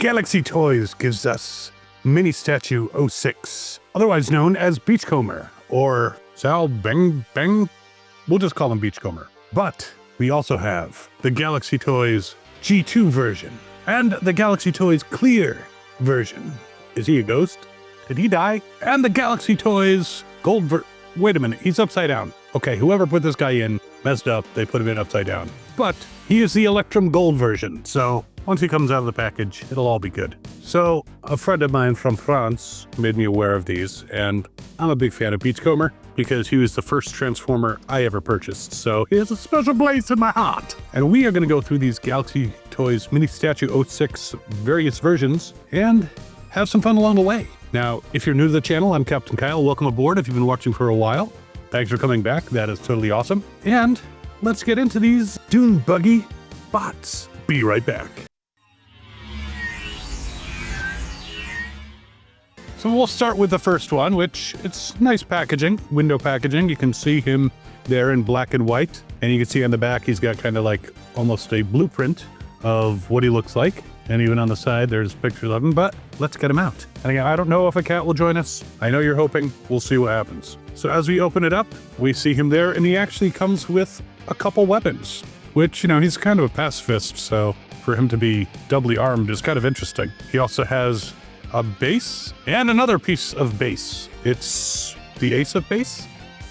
Galaxy Toys gives us Mini Statue 06, otherwise known as Beachcomber, or Sal Bang Bang. We'll just call him Beachcomber. But we also have the Galaxy Toys G2 version and the Galaxy Toys Clear version. Is he a ghost? Did he die? And the Galaxy Toys Gold wait a minute, he's upside down. Okay, whoever put this guy in messed up. They put him in upside down. But he is the Electrum Gold version, so once he comes out of the package, it'll all be good. So a friend of mine from France made me aware of these, and I'm a big fan of Beachcomber because he was the first Transformer I ever purchased, so he has a special place in my heart. And we are going to go through these Galaxy Toys Mini Statue 06 various versions and have some fun along the way. Now, if you're new to the channel, I'm Captain Kyle. Welcome aboard if you've been watching for a while. Thanks for coming back. That is totally awesome. And let's get into these Dune Buggy bots. Be right back. So we'll start with the first one, which it's nice packaging, window packaging. You can see him there in black and white. And you can see on the back, he's got kind of like almost a blueprint of what he looks like. And even on the side, there's pictures of him, but let's get him out. And again, I don't know if a cat will join us. I know you're hoping. We'll see what happens. So as we open it up, we see him there, and he actually comes with a couple weapons, which, you know, he's kind of a pacifist, so for him to be doubly armed is kind of interesting. He also has a base and another piece of base. It's the ace of base?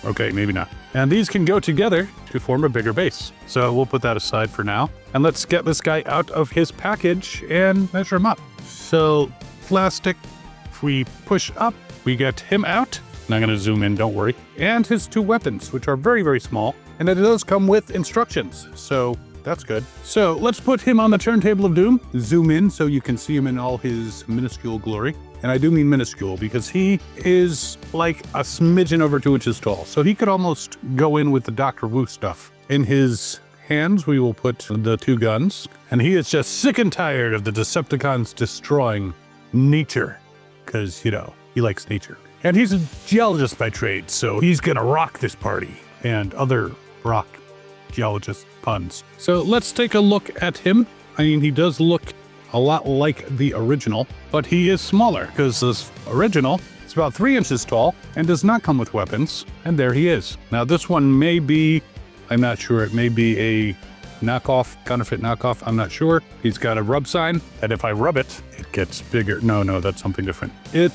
Okay, maybe not. And these can go together to form a bigger base. So we'll put that aside for now. And let's get this guy out of his package and measure him up. So plastic, if we push up, we get him out. And I'm gonna zoom in, don't worry. And his two weapons, which are very, very small. And it does come with instructions. So that's good. So let's put him on the turntable of doom. Zoom in so you can see him in all his minuscule glory. And I do mean minuscule because he is like a smidgen over 2 inches tall. So he could almost go in with the Dr. Wu stuff. In his hands, we will put the two guns. And he is just sick and tired of the Decepticons destroying nature. Because, you know, he likes nature. And he's a geologist by trade, so he's gonna rock this party. And other rock geologist puns. So let's take a look at him. I mean, he does look a lot like the original, but he is smaller because this original is about 3 inches tall and does not come with weapons. And there he is. Now this one may be, I'm not sure, it may be a knockoff, counterfeit knockoff, I'm not sure. He's got a rub sign, and if I rub it, it gets bigger. No, that's something different. It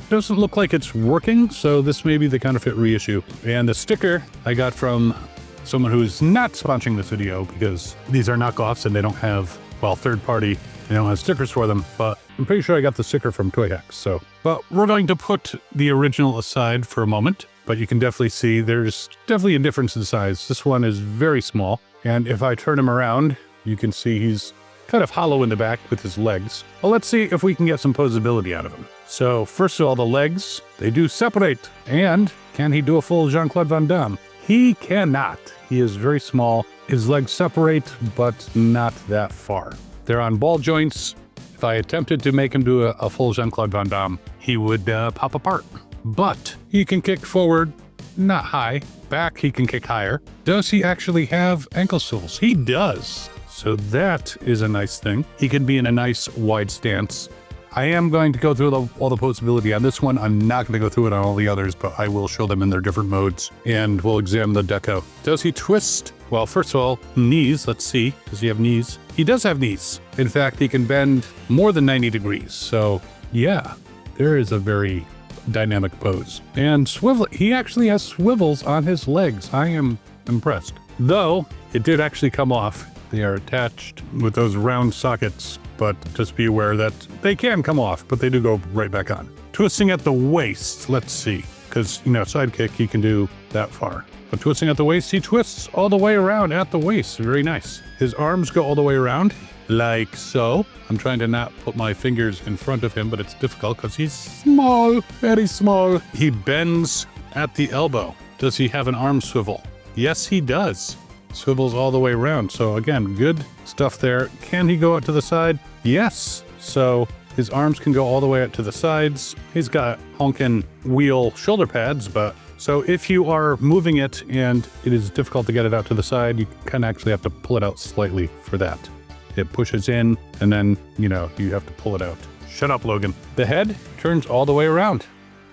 doesn't look like it's working, so this may be the counterfeit reissue. And the sticker I got from someone who's not sponsoring this video because these are knockoffs and they don't have, well, third party, they don't have stickers for them, but I'm pretty sure I got the sticker from Toy Hacks, so. But we're going to put the original aside for a moment, but you can definitely see there's definitely a difference in size. This one is very small, and if I turn him around, you can see he's kind of hollow in the back with his legs. Well, let's see if we can get some posability out of him. So first of all, the legs, they do separate. And can he do a full Jean-Claude Van Damme? He cannot. He is very small. His legs separate, but not that far. They're on ball joints. If I attempted to make him do a full Jean-Claude Van Damme, he would pop apart. But he can kick forward, not high. Back, he can kick higher. Does he actually have ankle swivels? He does. So that is a nice thing. He can be in a nice wide stance. I am going to go through all the posability on this one. I'm not going to go through it on all the others, but I will show them in their different modes, and we'll examine the deco. Does he twist? Well, first of all, knees. Let's see. Does he have knees? He does have knees. In fact, he can bend more than 90 degrees. So yeah, there is a very dynamic pose. And swivel. He actually has swivels on his legs. I am impressed. Though, it did actually come off. They are attached with those round sockets, but just be aware that they can come off, but they do go right back on. Twisting at the waist, let's see, because, you know, sidekick, he can do that far. But twisting at the waist, he twists all the way around at the waist. Very nice. His arms go all the way around, like so. I'm trying to not put my fingers in front of him, but it's difficult because he's small, very small. He bends at the elbow. Does he have an arm swivel? Yes, he does. Swivels all the way around. So again, good stuff there. Can he go out to the side? Yes. So his arms can go all the way out to the sides. He's got honkin' wheel shoulder pads, but so if you are moving it and it is difficult to get it out to the side, you can actually have to pull it out slightly for that. it pushes in, and then, you know, you have to pull it out. Shut up, Logan. The head turns all the way around.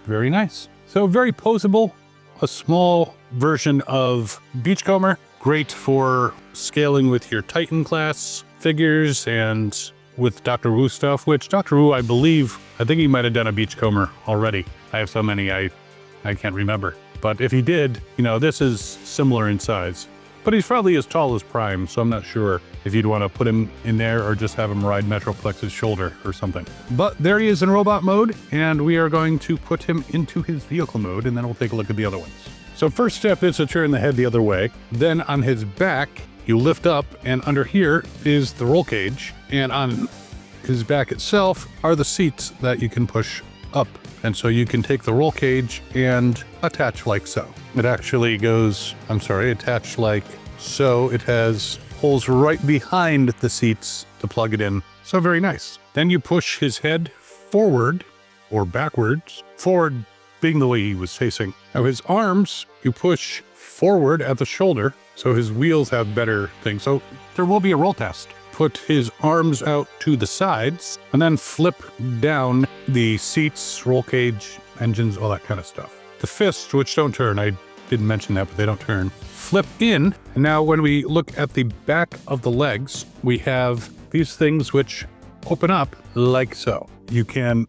Very nice. So very poseable, a small version of Beachcomber, great for scaling with your Titan class figures and with Dr. Wu stuff, which Dr. Wu, I think he might have done a Beachcomber already. I have so many I can't remember. But if he did, you know, this is similar in size. But he's probably as tall as Prime, so I'm not sure if you'd want to put him in there or just have him ride Metroplex's shoulder or something. But there he is in robot mode, and we are going to put him into his vehicle mode, and then we'll take a look at the other ones. So first step is to turn the head the other way. Then on his back, you lift up, and under here is the roll cage. And on his back itself are the seats that you can push up. And so you can take the roll cage and attach like so. It actually goes, attached like so. It has holes right behind the seats to plug it in. So very nice. Then you push his head forward or backwards, forward being the way he was facing. Now his arms, you push forward at the shoulder, so his wheels have better things. So there will be a roll test. Put his arms out to the sides, and then flip down the seats, roll cage, engines, all that kind of stuff. The fists, which don't turn, I didn't mention that, but they don't turn, flip in. And now when we look at the back of the legs, we have these things which open up like so. You can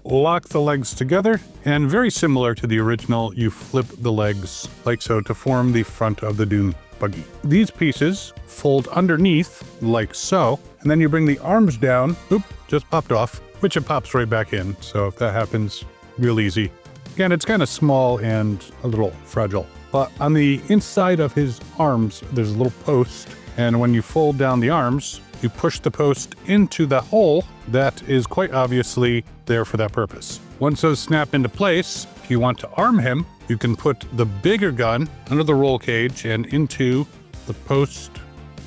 lock the legs together, and very similar to the original, you flip the legs like so to form the front of the Dune buggy. These pieces fold underneath like so, and then you bring the arms down. Oop, just popped off, which it pops right back in. So if that happens, real easy. Again, it's kind of small and a little fragile. But on the inside of his arms, there's a little post, and when you fold down the arms, you push the post into the hole that is quite obviously there for that purpose. Once those snap into place, if you want to arm him, you can put the bigger gun under the roll cage and into the post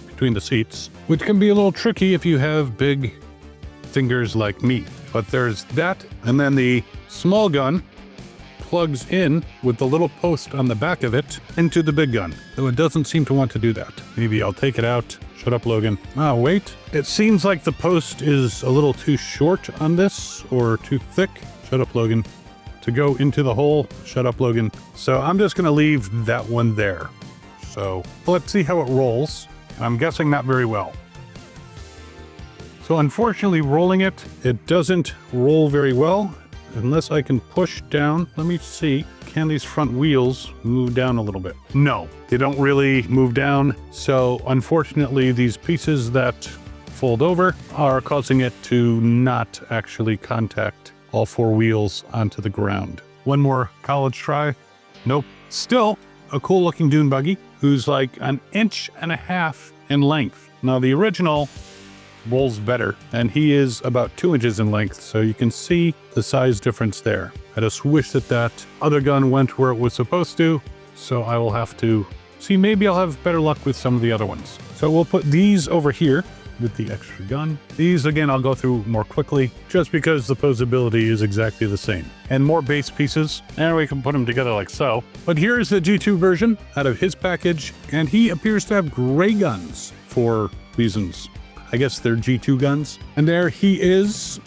between the seats, which can be a little tricky if you have big fingers like me. But there's that, and then the small gun plugs in with the little post on the back of it into the big gun, though it doesn't seem to want to do that. Maybe I'll take it out. Shut up, Logan. Ah, wait. It seems like the post is a little too short on this, or too thick. Shut up, Logan. To go into the hole. Shut up, Logan. So I'm just gonna leave that one there. So let's see how it rolls. I'm guessing not very well. So unfortunately, rolling it, it doesn't roll very well unless I can push down. Let me see. Can these front wheels move down a little bit? No, they don't really move down. So unfortunately, these pieces that fold over are causing it to not actually contact all four wheels onto the ground. One more college try. Nope. Still a cool looking dune buggy who's like 1.5 inches in length. Now the original rolls better, and he is about 2 inches in length, so you can see the size difference there. I just wish that that other gun went where it was supposed to, so I will have to see. Maybe I'll have better luck with some of the other ones. So we'll put these over here with the extra gun. These, again, I'll go through more quickly, just because the posability is exactly the same. And more base pieces, and we can put them together like so. But here is the G2 version out of his package, and he appears to have gray guns for reasons. I guess they're G2 guns. And there he is.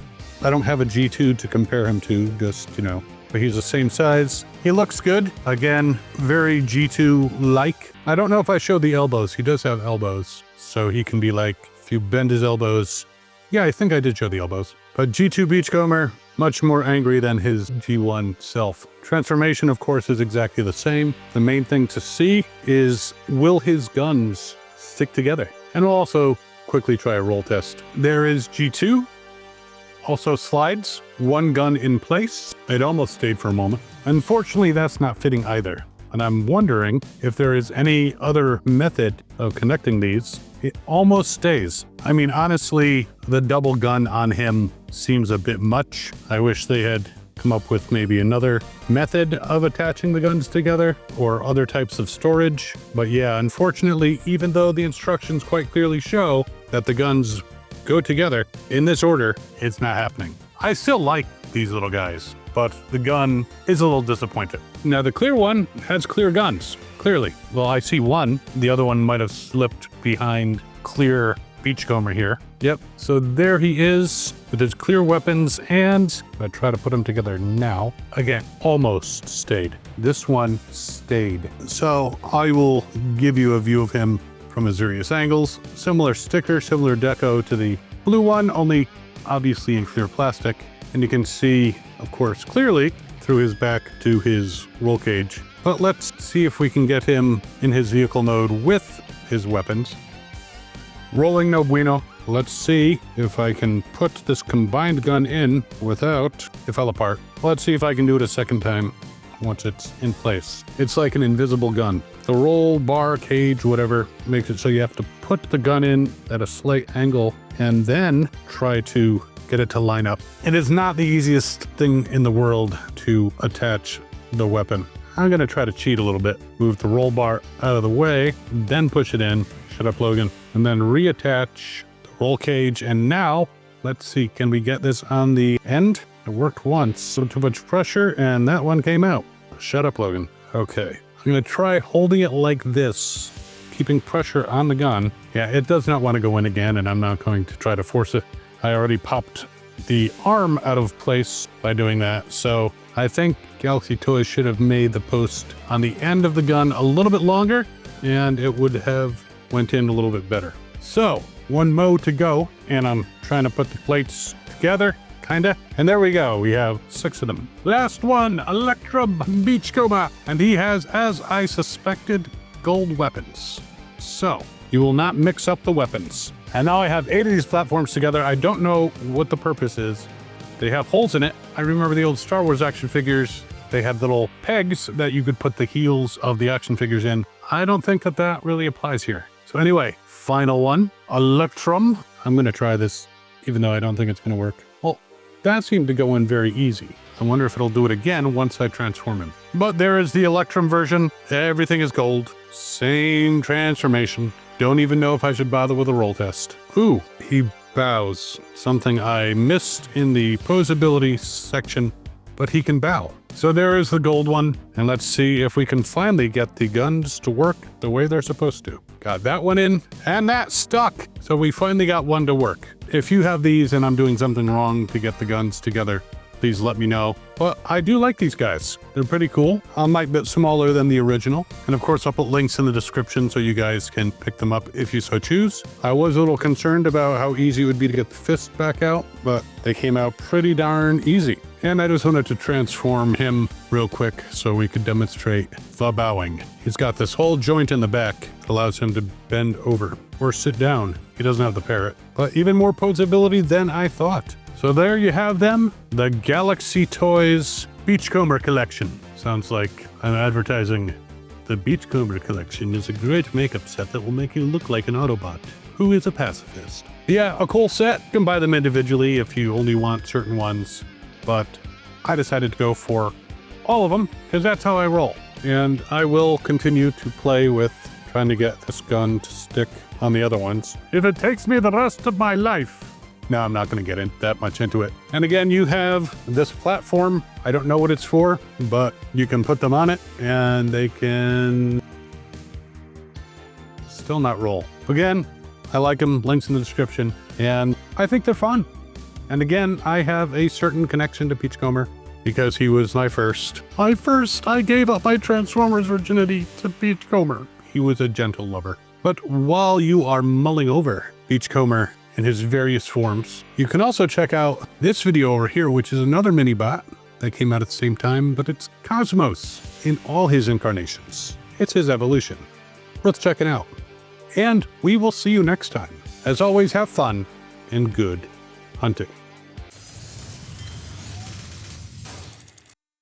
I don't have a G2 to compare him to, just, you know, but he's the same size. He looks good. Again, very G2-like. I don't know if I showed the elbows. He does have elbows, so he can be like, if you bend his elbows. Yeah, I think I did show the elbows. But G2 Beachcomber, much more angry than his G1 self. Transformation, of course, is exactly the same. The main thing to see is, will his guns stick together? And we'll also quickly try a roll test. There is G2, also slides, one gun in place. It almost stayed for a moment. Unfortunately, that's not fitting either. And I'm wondering if there is any other method of connecting these. It almost stays. I mean, honestly, the double gun on him seems a bit much. I wish they had come up with maybe another method of attaching the guns together or other types of storage. But yeah, unfortunately, even though the instructions quite clearly show that the guns go together in this order, it's not happening. I still like these little guys, but the gun is a little disappointed. Now the clear one has clear guns, clearly. Well, I see one. The other one might have slipped behind clear Beachcomber here. Yep, so there he is with his clear weapons, and I'm gonna try to put them together now. Again, almost stayed. This one stayed. So I will give you a view of him from his various angles. Similar sticker, similar deco to the blue one, only obviously in clear plastic. And you can see, of course, clearly through his back to his roll cage. But let's see if we can get him in his vehicle mode with his weapons. Rolling no bueno. Let's see if I can put this combined gun in without it fell apart. Let's see if I can do it a second time once it's in place. It's like an invisible gun. The roll bar, cage, whatever, makes it so you have to put the gun in at a slight angle and then try to get it to line up. It is not the easiest thing in the world to attach the weapon. I'm gonna try to cheat a little bit. Move the roll bar out of the way, then push it in. Shut up, Logan. And then reattach the roll cage. And now, let's see, can we get this on the end? It worked once, so too much pressure, and that one came out. Shut up, Logan. Okay, I'm gonna try holding it like this, keeping pressure on the gun. Yeah, it does not want to go in again, and I'm not going to try to force it. I already popped the arm out of place by doing that, so I think Galaxy Toys should have made the post on the end of the gun a little bit longer, and it would have went in a little bit better. So, one mo to go, and I'm trying to put the plates together, kinda. And there we go, we have 6 of them. Last one, Electrum Beachcomber, and he has, as I suspected, gold weapons. So, you will not mix up the weapons. And now I have 8 of these platforms together. I don't know what the purpose is. They have holes in it. I remember the old Star Wars action figures. They had little pegs that you could put the heels of the action figures in. I don't think that that really applies here. So anyway, final one, Electrum. I'm gonna try this, even though I don't think it's gonna work. Well, that seemed to go in very easy. I wonder if it'll do it again once I transform him. But there is the Electrum version. Everything is gold. Same transformation. Don't even know if I should bother with a roll test. Ooh, he bows. Something I missed in the posability section, but he can bow. So there is the gold one, and let's see if we can finally get the guns to work the way they're supposed to. Got that one in, and that stuck. So we finally got one to work. If you have these and I'm doing something wrong to get the guns together, please let me know. But I do like these guys. They're pretty cool. A might bit smaller than the original. And of course, I'll put links in the description so you guys can pick them up if you so choose. I was a little concerned about how easy it would be to get the fist back out, but they came out pretty darn easy. And I just wanted to transform him real quick so we could demonstrate the bowing. He's got this whole joint in the back that allows him to bend over or sit down. He doesn't have the parrot, but even more posability than I thought. So there you have them, the Galaxy Toys Beachcomber collection. Sounds like I'm advertising. The Beachcomber collection is a great makeup set that will make you look like an Autobot who is a pacifist. Yeah, a cool set. You can buy them individually if you only want certain ones, but I decided to go for all of them because that's how I roll. And I will continue to play with trying to get this gun to stick on the other ones if it takes me the rest of my life. No, I'm not going to get in that much into it. And again, you have this platform. I don't know what it's for, but you can put them on it and they can still not roll. Again, I like them. Links in the description. And I think they're fun. And again, I have a certain connection to Beachcomber because he was my first. I gave up my Transformers virginity to Beachcomber. He was a gentle lover. But while you are mulling over Beachcomber in his various forms, you can also check out this video over here, which is another mini bot that came out at the same time, but it's Cosmos in all his incarnations. It's his evolution. Let's check it out. And we will see you next time. As always, have fun and good hunting.